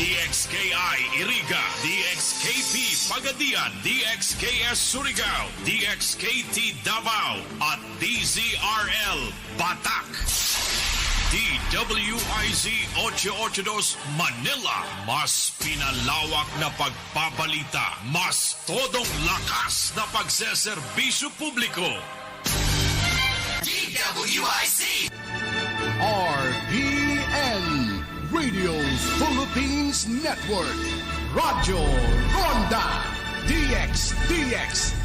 DXKI Iriga, DXKP Pagadian, DXKS Surigao, DXKT Davao at DZRL Batak. DWIZ 882 Manila, mas pinalawak na pagbabalita, mas todong lakas na pagseserbisyo publiko. DWIZ RPN Radio's Philippines Network, Radyo Ronda, DX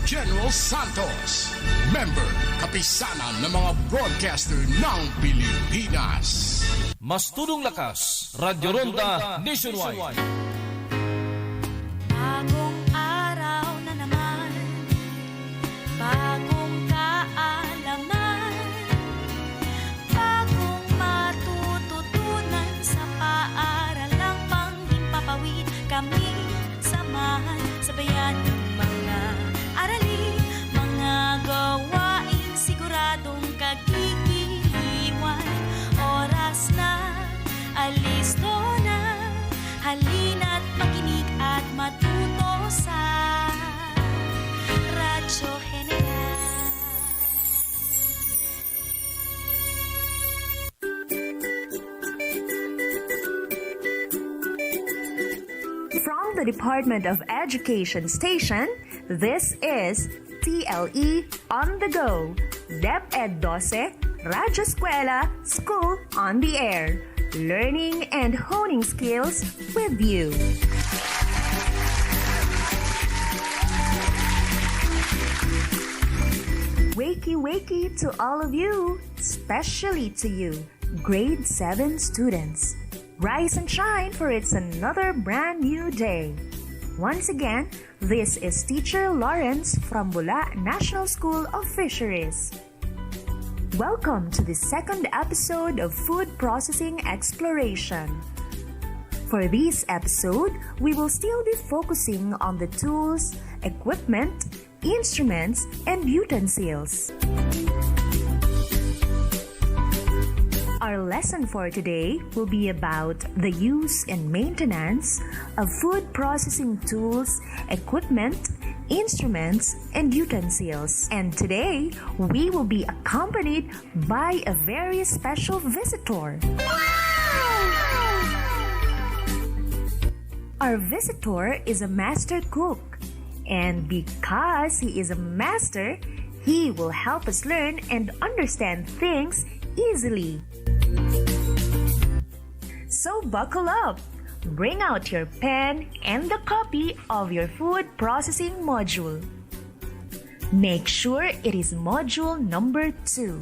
General Santos, member kapisanan ng mga broadcaster ng Pilipinas. Mas tudong lakas, Radyo Ronda Nationwide. Bagong araw na naman, bagong kaalaman, bagong matututunan sa paaralang panghimpapawid. Kami samahan, sabayan ng mga aralin, mga gawaing siguradong kagigiliwan. Oras na, alisto na, halina't makinig at matuto sa Radyo General. From the Department of Education Station, this is TLE On The Go, DEP ED 12, Radyo Eskwela, School on the Air, learning and honing skills with you. Wakey to all of you, especially to you, grade 7 students. Rise and shine, for it's another brand new day. Once again, this is Teacher Lawrence from Bula National School of Fisheries. Welcome to the second episode of Food Processing Exploration. For this episode, we will still be focusing on the tools, equipment, instruments, and utensils. Our lesson for today will be about the use and maintenance of food processing tools, equipment, instruments, and utensils. And today, we will be accompanied by a very special visitor. Our visitor is a master cook, and because he is a master, he will help us learn and understand things easily. So buckle up, bring out your pen and the copy of your food processing module. Make sure it is module number 2.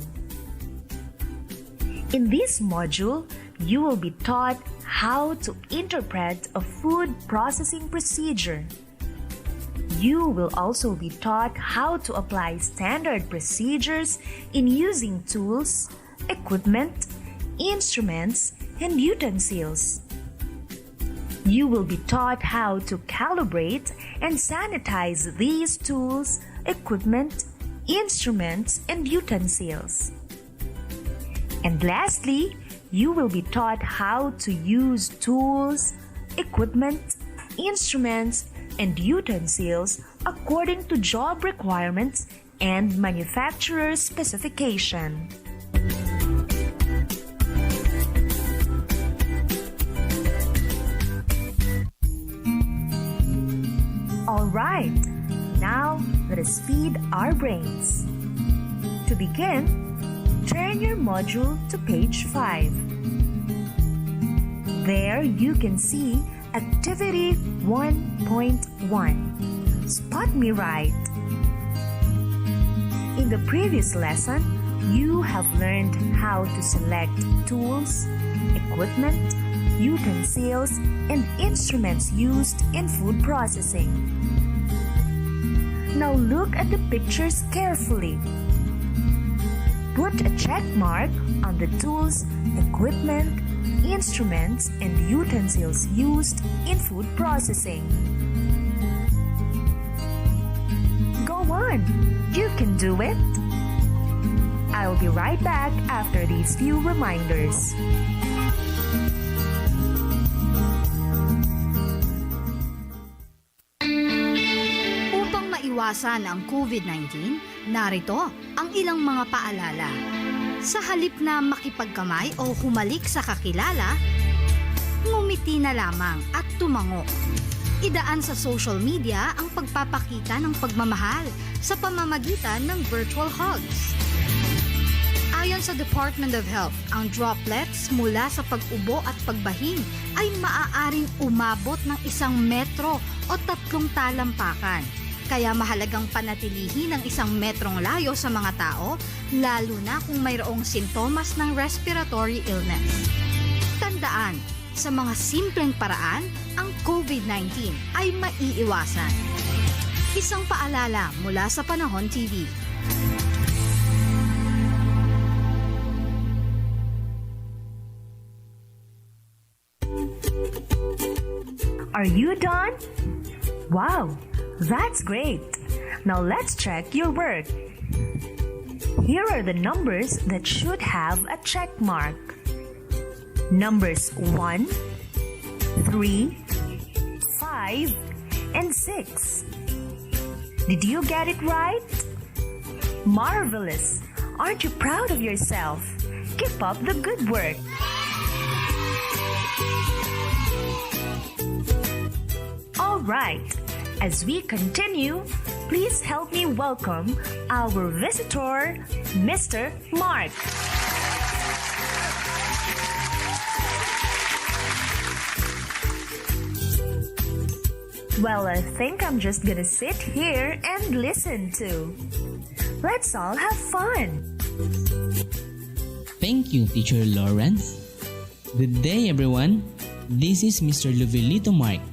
In this module, you will be taught how to interpret a food processing procedure. You will also be taught how to apply standard procedures in using tools, equipment, instruments, and utensils. You will be taught how to calibrate and sanitize these tools, equipment, instruments, and utensils. And lastly, you will be taught how to use tools, equipment, instruments, and utensils according to job requirements and manufacturer's specification. Alright, now let us feed our brains. To begin, turn your module to page 5. There you can see Activity 1.1. Spot me right. In the previous lesson, you have learned how to select tools, equipment, utensils, and instruments used in food processing. Now look at the pictures carefully. Put a check mark on the tools, equipment, instruments, and utensils used in food processing. Go on, you can do it! I'll be right back after these few reminders. maiwasan ang COVID-19, narito ang ilang mga paalala. Sa halip na makipagkamay o humalik sa kakilala, ngumiti na lamang at tumango. Idaan sa social media ang pagpapakita ng pagmamahal sa pamamagitan ng virtual hugs. Ayon sa Department of Health, ang droplets mula sa pag-ubo at pagbahing ay maaaring umabot ng 1 metro o 3 talampakan. Kaya mahalagang panatilihin ang 1 metrong layo sa mga tao, lalo na kung mayroong sintomas ng respiratory illness. Tandaan, sa mga simpleng paraan, ang COVID-19 ay maiiwasan. Isang paalala mula sa Panahon TV. Are you done? Wow, that's great. Now let's check your work. Here are the numbers that should have a check mark. Numbers 1, 3, 5, and 6. Did you get it right? Marvelous! Aren't you proud of yourself? Keep up the good work. All right, as we continue, please help me welcome our visitor, Mr. Mark. Well, I think I'm just gonna sit here and listen too. Let's all have fun. Thank you, Teacher Lawrence. Good day, everyone. This is Mr. Luvilito Mark.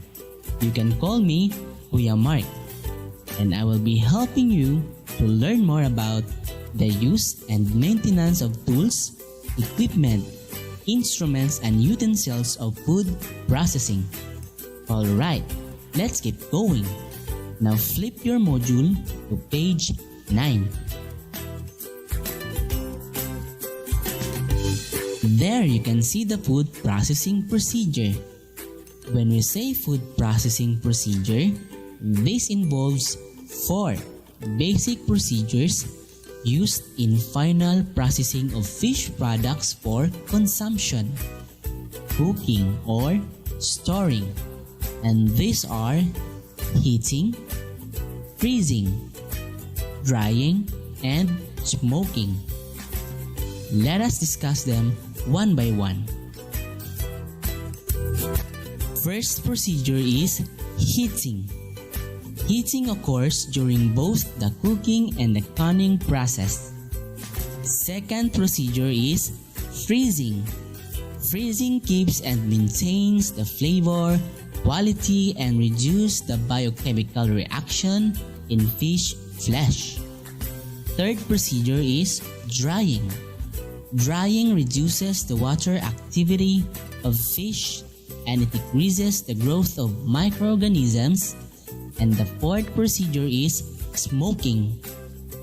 You can call me Kuya Mark, and I will be helping you to learn more about the use and maintenance of tools, equipment, instruments, and utensils of food processing. All right. Let's get going. Now flip your module to page 9. There you can see the food processing procedure. When we say food processing procedure, this involves 4 basic procedures used in final processing of fish products for consumption, cooking, or storing. And these are heating, freezing, drying, and smoking. Let us discuss them one by one. First procedure is heating. Heating occurs during both the cooking and the canning process. Second procedure is freezing. Freezing keeps and maintains the flavor, quality, and reduce the biochemical reaction in fish flesh. Third procedure is drying. Drying reduces the water activity of fish and it decreases the growth of microorganisms. And the fourth procedure is smoking.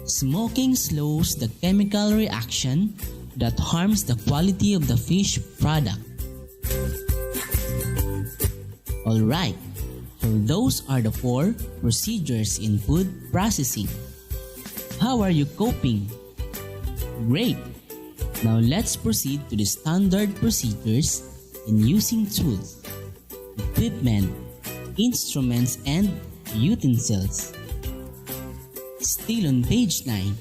Smoking slows the chemical reaction that harms the quality of the fish product. Alright, so those are the 4 procedures in food processing. How are you coping? Great! Now let's proceed to the standard procedures in using tools, equipment, instruments, and utensils. Still on page 9,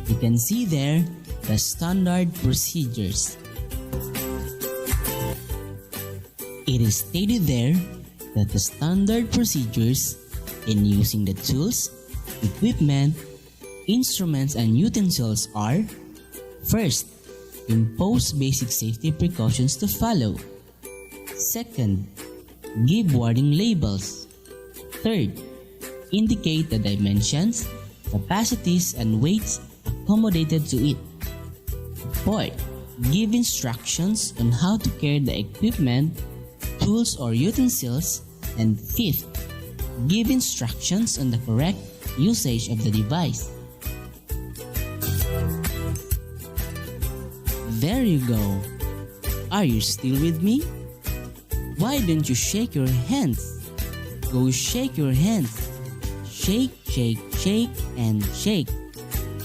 you can see there the standard procedures. It is stated there that the standard procedures in using the tools, equipment, instruments, and utensils are: first, impose basic safety precautions to follow. Second, give warning labels. Third, indicate the dimensions, capacities, and weights accommodated to it. Fourth, give instructions on how to carry the equipment, tools, or utensils. And fifth, give instructions on the correct usage of the device. There you go. Are you still with me? Why don't you shake your hands? Go shake your hands. shake, shake, shake, and shake.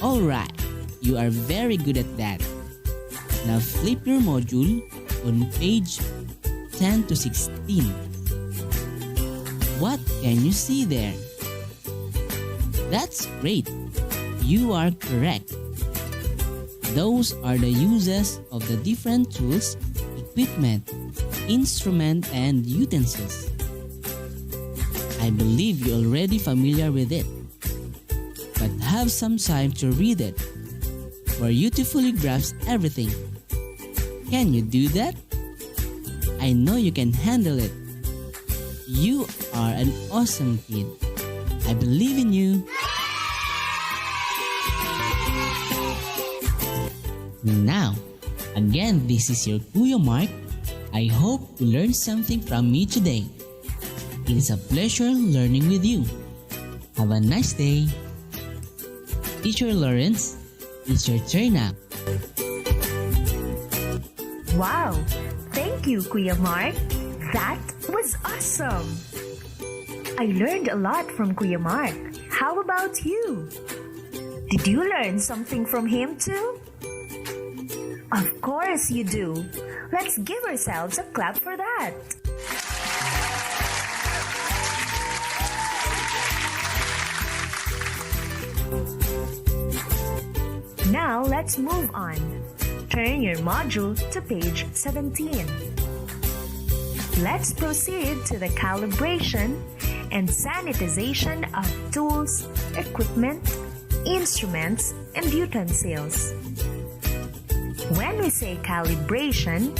Alright, you are very good at that. Now flip your module on page 10 to 16. What can you see there? That's great. You are correct. Those are the uses of the different tools, equipment, instrument, and utensils. I believe you're already familiar with it, but have some time to read it for you to fully grasp everything. Can you do that? I know you can handle it. You are an awesome kid. I believe in you. Now, again, this is your Kuya Mark. I hope you learned something from me today. It is a pleasure learning with you. Have a nice day. Teacher Lawrence, it's your turn now. Wow! Thank you, Kuya Mark. That was awesome! I learned a lot from Kuya Mark. How about you? Did you learn something from him too? Of course you do. Let's give ourselves a clap for that. Now let's move on. Turn your module to page 17. Let's proceed to the calibration and sanitization of tools, equipment, instruments, and utensils. When we say calibration,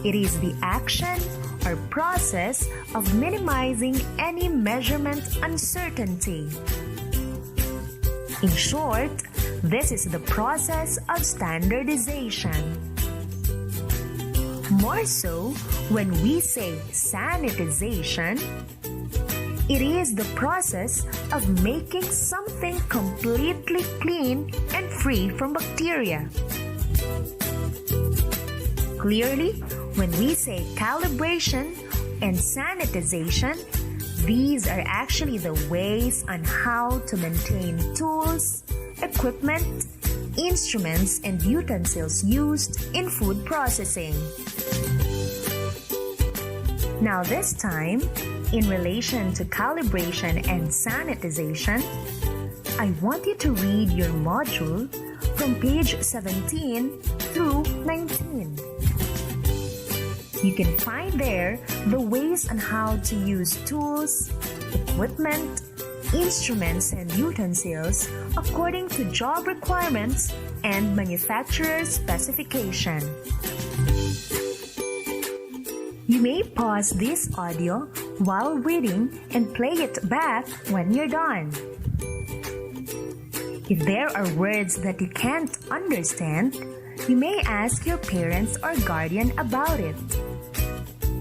it is the action or process of minimizing any measurement uncertainty. In short, this is the process of standardization. More so, when we say sanitization, it is the process of making something completely clean and free from bacteria. Clearly, when we say calibration and sanitization, these are actually the ways on how to maintain tools, equipment, instruments, and utensils used in food processing. Now this time, in relation to calibration and sanitization, I want you to read your module from page 17 through 19. You can find there the ways on how to use tools, equipment, instruments, and utensils according to job requirements and manufacturer specification. You may pause this audio while reading and play it back when you're done. If there are words that you can't understand, you may ask your parents or guardian about it.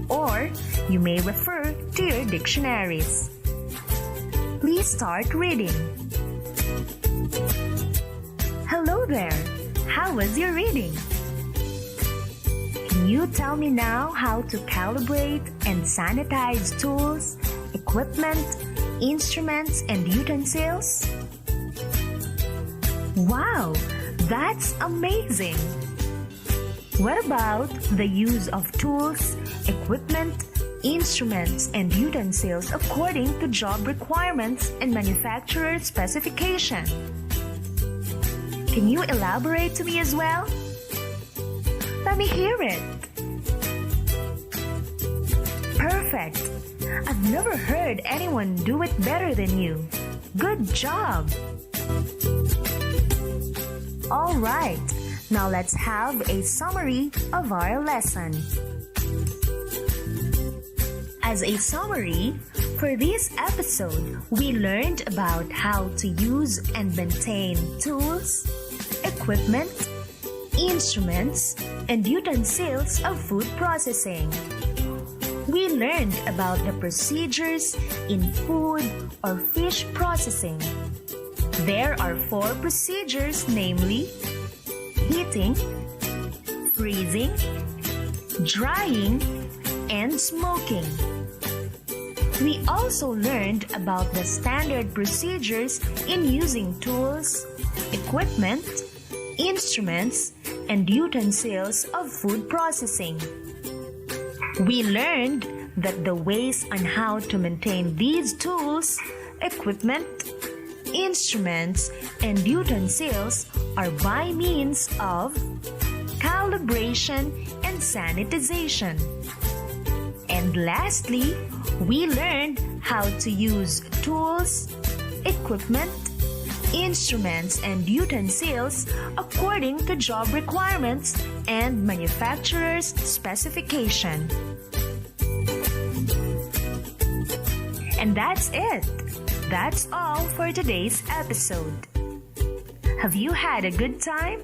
Or you may refer to your dictionaries. Please start reading. Hello there! How was your reading? Can you tell me now how to calibrate and sanitize tools, equipment, instruments, and utensils? Wow! That's amazing! What about the use of tools, equipment, instruments, and utensils according to job requirements and manufacturer specification? Can you elaborate to me as well? Let me hear it. Perfect! I've never heard anyone do it better than you. Good job! All right, now let's have a summary of our lesson. As a summary, for this episode, we learned about how to use and maintain tools, equipment, instruments, and utensils of food processing. We learned about the procedures in food or fish processing. There are 4 procedures, namely heating, freezing, drying, and smoking. We also learned about the standard procedures in using tools, equipment, instruments, and utensils of food processing. We learned that the ways on how to maintain these tools, equipment, instruments, and utensils are by means of calibration and sanitization. And lastly, we learned how to use tools, equipment, instruments, and utensils according to job requirements and manufacturer's specification. And that's it. That's all for today's episode. Have you had a good time?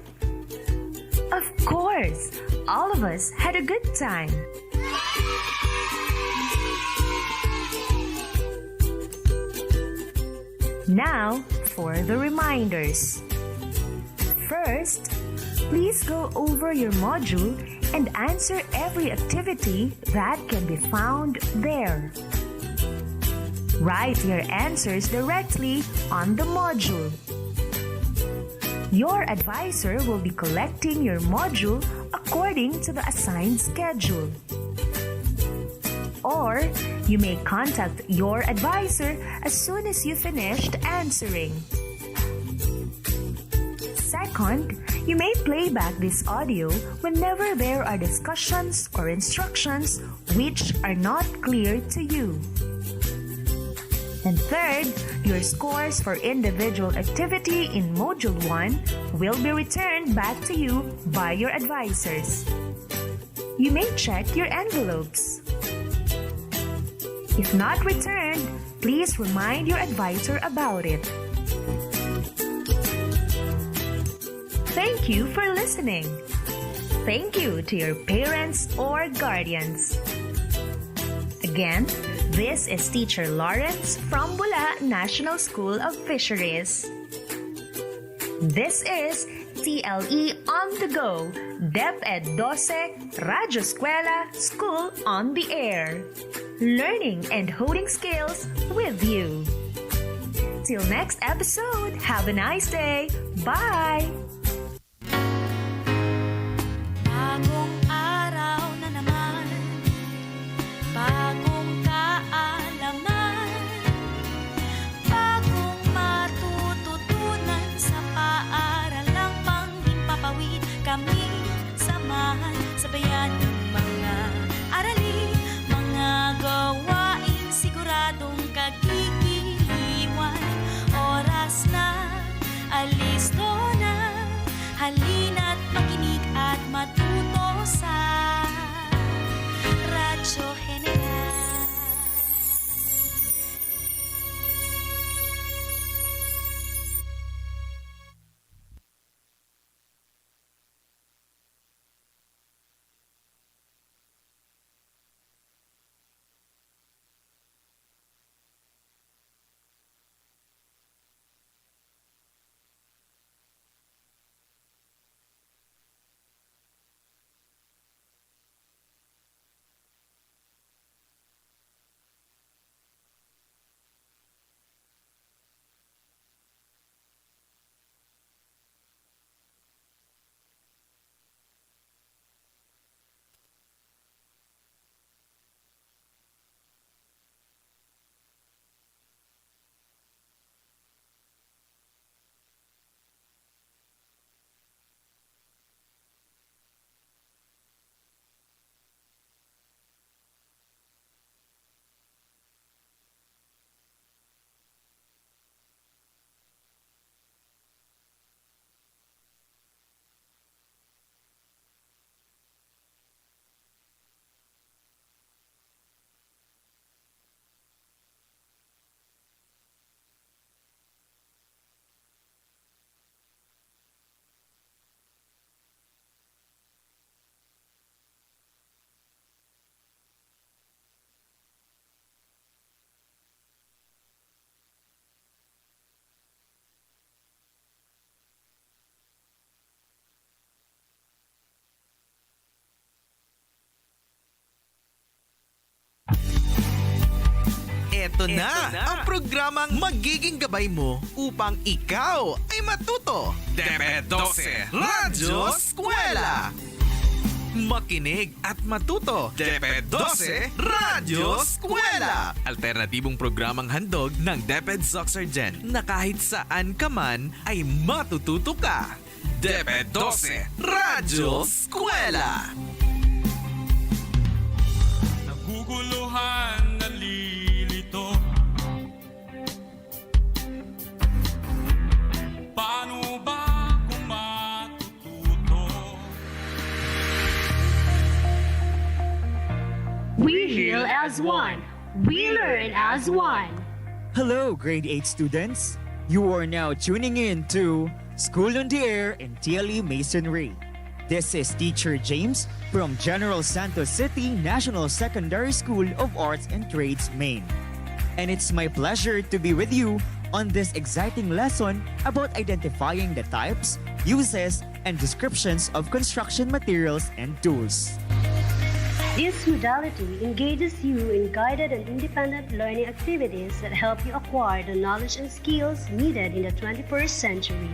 Of course, all of us had a good time. Now, for the reminders. First, please go over your module and answer every activity that can be found there. Write your answers directly on the module. Your advisor will be collecting your module according to the assigned schedule. Or you may contact your advisor as soon as you finished answering. Second, you may play back this audio whenever there are discussions or instructions which are not clear to you. And third, your scores for individual activity in Module 1 will be returned back to you by your advisors. You may check your envelopes. If not returned, please remind your advisor about it. Thank you for listening. Thank you to your parents or guardians. Again, this is Teacher Lawrence from Bula National School of Fisheries. This is TLE On The Go, DEP ED 12, Radyo Eskwela, School on the Air. Learning and honing skills with you. Till next episode, have a nice day. Bye! Bagong araw na naman, bagong kaalaman, bagong matututunan sa paaralang panghimpapawid. Kaming samahan, sabayan ng mga aralin, mga gawaing siguradong kagigiliwan. Oras na, alis na. Eto na ang programang magiging gabay mo upang ikaw ay matuto. DEP ED 12 Radyo Eskwela. Makinig at matuto. DEP ED 12 Radyo Eskwela. Alternatibong programang handog ng DEP ED Soxargen na kahit saan ka man ay matututo ka. DEP ED 12 Radyo Eskwela. Naguguluhan, nalilito. Paano ba kung matututo? We heal as one. We learn as one. Hello, grade 8 students. You are now tuning in to School on the Air in TLE Masonry. This is Teacher James from General Santos City National Secondary School of Arts and Trades, Maine. And it's my pleasure to be with you on this exciting lesson about identifying the types, uses, and descriptions of construction materials and tools. This modality engages you in guided and independent learning activities that help you acquire the knowledge and skills needed in the 21st century.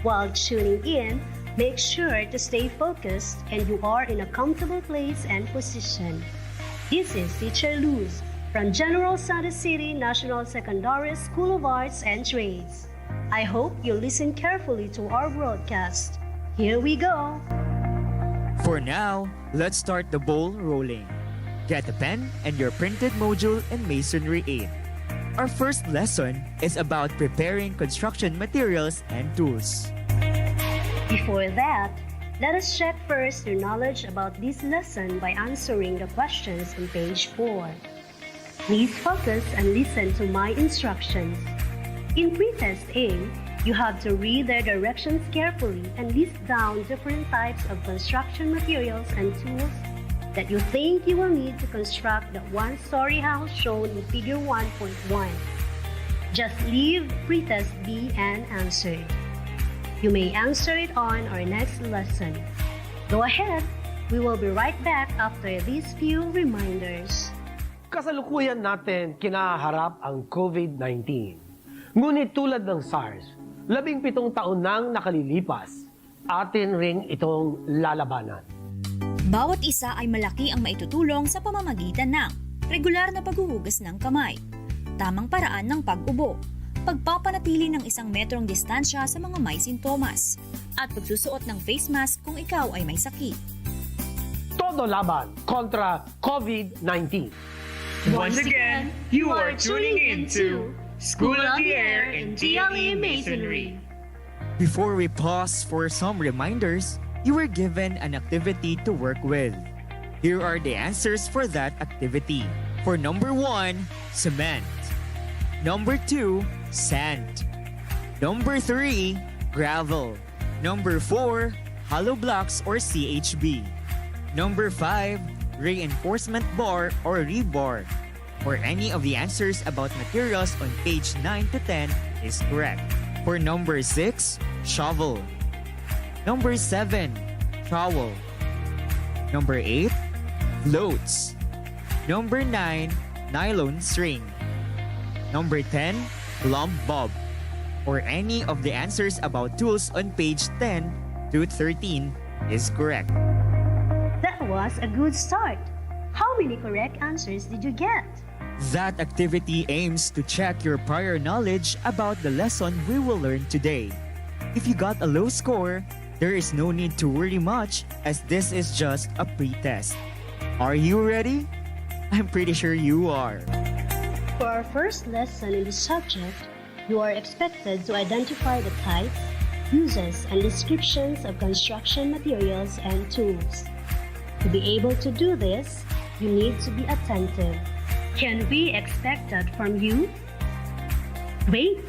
While tuning in, make sure to stay focused and you are in a comfortable place and position. This is Teacher Luz from General Santos City National Secondary School of Arts and Trades. I hope you listen carefully to our broadcast. Here we go! For now, let's start the ball rolling. Get a pen and your printed module in Masonry 8. Our first lesson is about preparing construction materials and tools. Before that, let us check first your knowledge about this lesson by answering the questions on page 4. Please focus and listen to my instructions. In pretest A, you have to read their directions carefully and list down different types of construction materials and tools that you think you will need to construct the one-story house shown in figure 1.1. Just leave pretest B unanswered. You may answer it on our next lesson. Go ahead. We will be right back after these few reminders. Kasalukuyan natin kinaharap ang COVID-19. Ngunit tulad ng SARS, 17 taon nang nakalilipas, atin ring itong lalabanan. Bawat isa ay malaki ang maitutulong sa pamamagitan ng regular na paghuhugas ng kamay, tamang paraan ng pag-ubo, pagpapanatili ng 1 metrong distansya sa mga may sintomas, at pagsusuot ng face mask kung ikaw ay may sakit. Todo laban kontra COVID-19. Once again, you are tuning into School on the Air in TLE Masonry. Before we pause for some reminders, you were given an activity to work with. Here are the answers for that activity. For number 1, cement. Number 2, sand. Number 3, gravel. Number 4, hollow blocks or CHB. Number 5, reinforcement bar or rebar. For any of the answers about materials on page 9 to 10 is correct. For number 6, shovel. Number 7, trowel. Number 8, floats. Number 9, nylon string. Number 10, lump bob. Or any of the answers about tools on page 10 to 13 is correct. That was a good start. How many correct answers did you get? That activity aims to check your prior knowledge about the lesson we will learn today. If you got a low score, there is no need to worry much as this is just a pre-test. Are you ready? I'm pretty sure you are. For our first lesson in this subject, you are expected to identify the types, uses, and descriptions of construction materials and tools. To be able to do this, you need to be attentive. Can we expect that from you? Wait!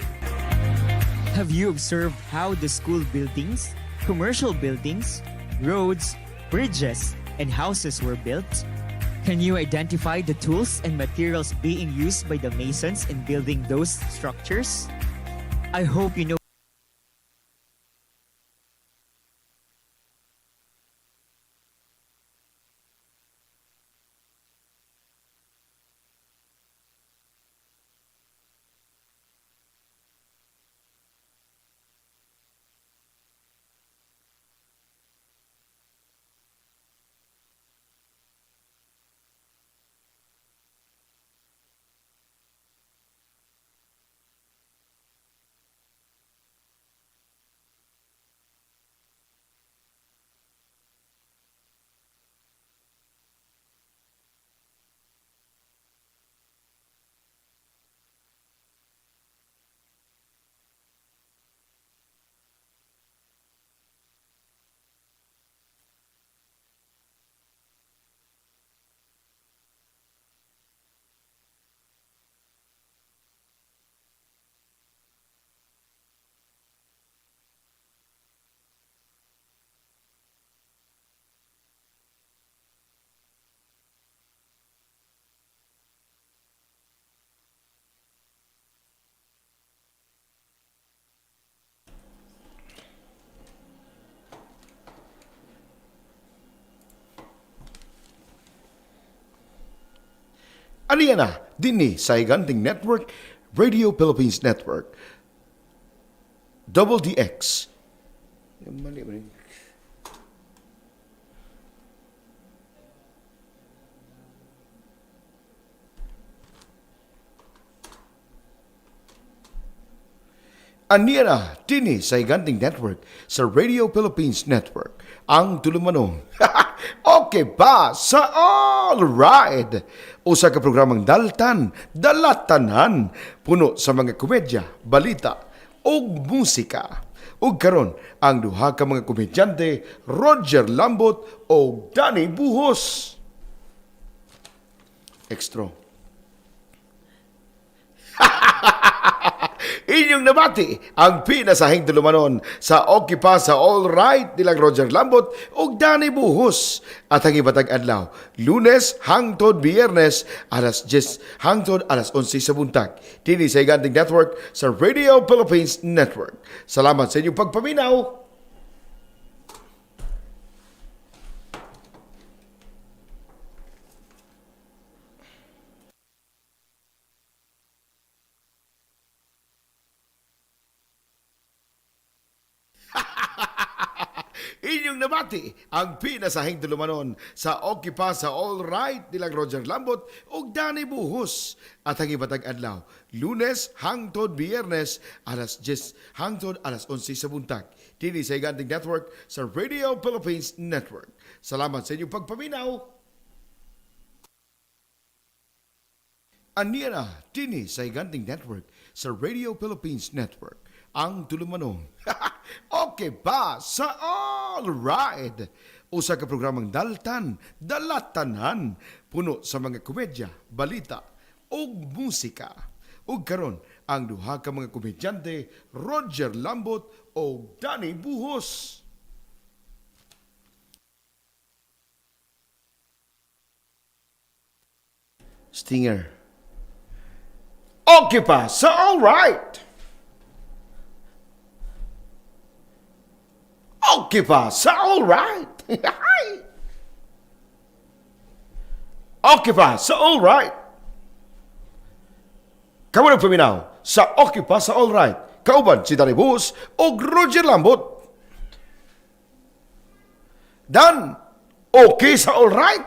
Have you observed how the school buildings, commercial buildings, roads, bridges, and houses were built? Can you identify the tools and materials being used by the masons in building those structures? I hope you know Aniya na, dinhi sa Higanting Network, Radio Philippines Network, Double DX. Mali ba rin? Aniya na, dinhi sa Higanting Network sa Radio Philippines Network, ang tulumanong. Okay ba? Sa all right. Usa ka programang daltan, dalatanan, puno sa mga komedya, balita, ug musika. Ug karon ang duha ka mga komedyante, Roger Lambot o Danny Buhos. Extra. Inyong nabati ang pinasahing tulumanon sa Okay Pa sa All Right nilang Roger Lambot ug Danny Buhos at ang ibatag adlaw Lunes hangtod Biyernes alas 10 hangtod alas 11 sa buntag dinhi sa Higanting Network sa Radio Philippines Network. Salamat sa inyong pagpaminaw. Inyong nabati ang pinasahing tulumanon sa Okay Pa sa All Right nilang Roger Lambot ug Danny Buhos at ang ibatag adlaw Lunes hangtod Biyernes alas 10 hangtod alas 11 sa buntag dinhi sa Higanting Network sa Radio Philippines Network. Salamat sa inyong pagpaminaw. Aniya na, dinhi sa Higanting Network sa Radio Philippines Network, ang tulumanong. Okay ba? Sa all right. Usa ka programang daltan, dalatanan, puno sa mga komedya, balita, ug musika. Ug karon ang duha ka mga komedyante, Roger Lambot o Danny Buhos. Stinger. Okay pa, sa all right. Okay pa, sa all right. Okay pa, sa all right. Kamu nagpaminaw sa Okay pa, sa all right. Kauban si Danny Buhos o Roger Lambot. Dan, okay sa all right.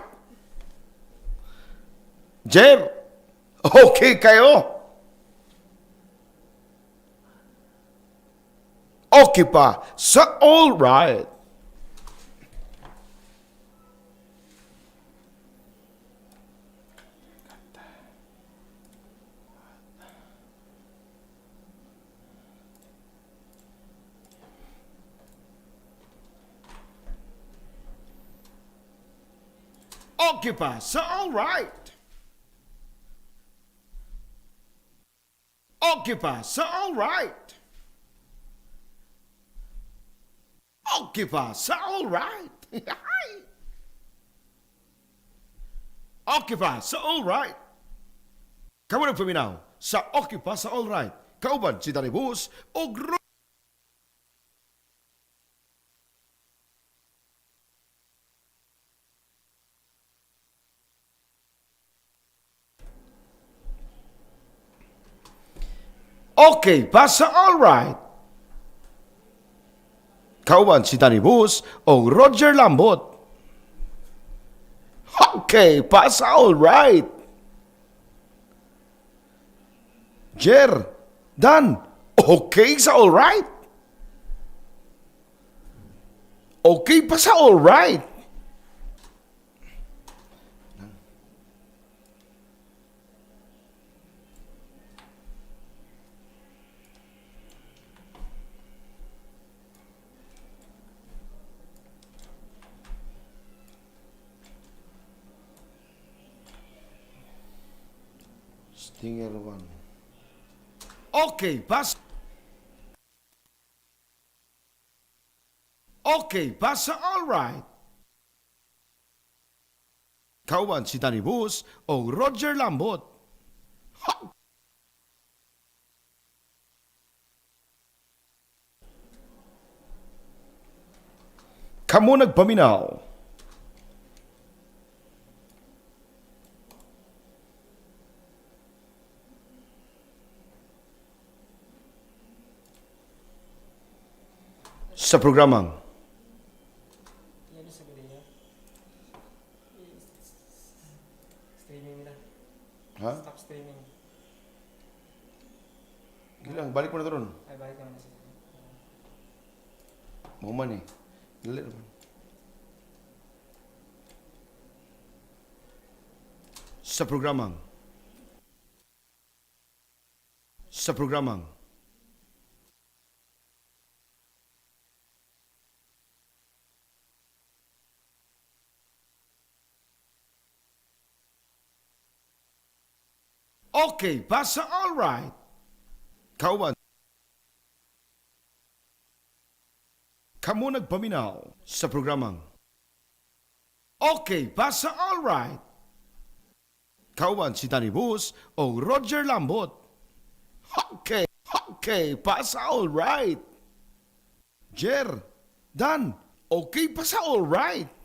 Jer, okay kayo. Okay pa sa all right. Okay pa sa all right. Okay pa sa all right. Okay pa sa all right. Okay pa sa all right. Kamu nagpaminaw sa Okay pa sa all right. Kauban si Danny Buhos o Okay pa sa all right. Kauban si Danny Buhos o Roger Lambot. Okay pa sa all right. Jer, Dan, okay sa all right. Okay pa sa all right. Stinger 1. Okay, pas. Okay, pasa all right. Kauban si Danny Buhos o Roger Lambot. Ha! Kamu nagpaminaw. sa programang ha? Stop streaming. Gilang, balik mo na doon. Ay, balik na siya. Muman eh. Dali naman. Sa programang okay, basta all right. Kauban. Kamu nagpaminaw sa programang okay, basta all right. Kauban si Danny Bus o Roger Lambot. Okay, basta all right. Jer, Dan, okay basta all right.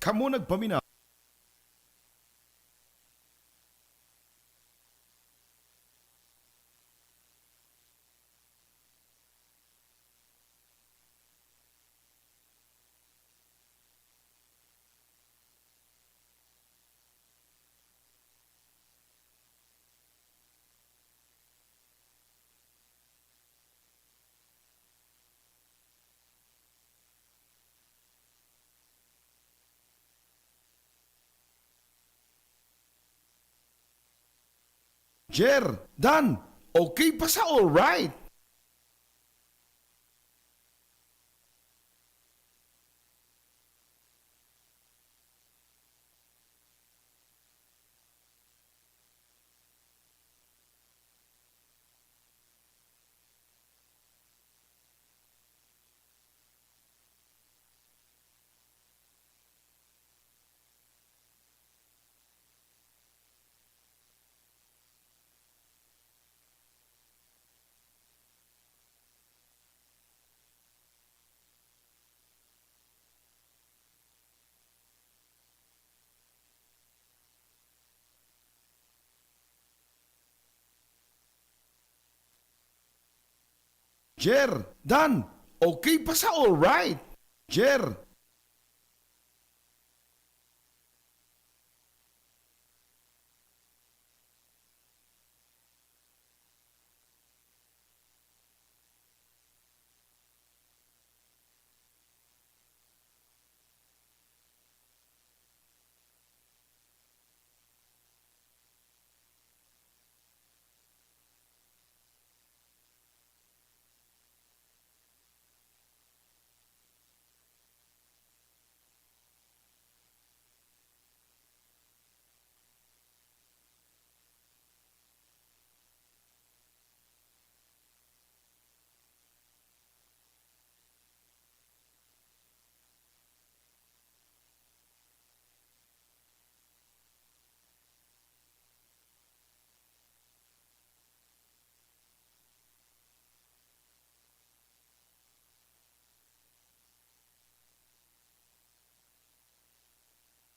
Kamu nagpaminaw. Jer, Dan, okay pa sa all right. Jer, Dan, okay pa sa all right. Jer,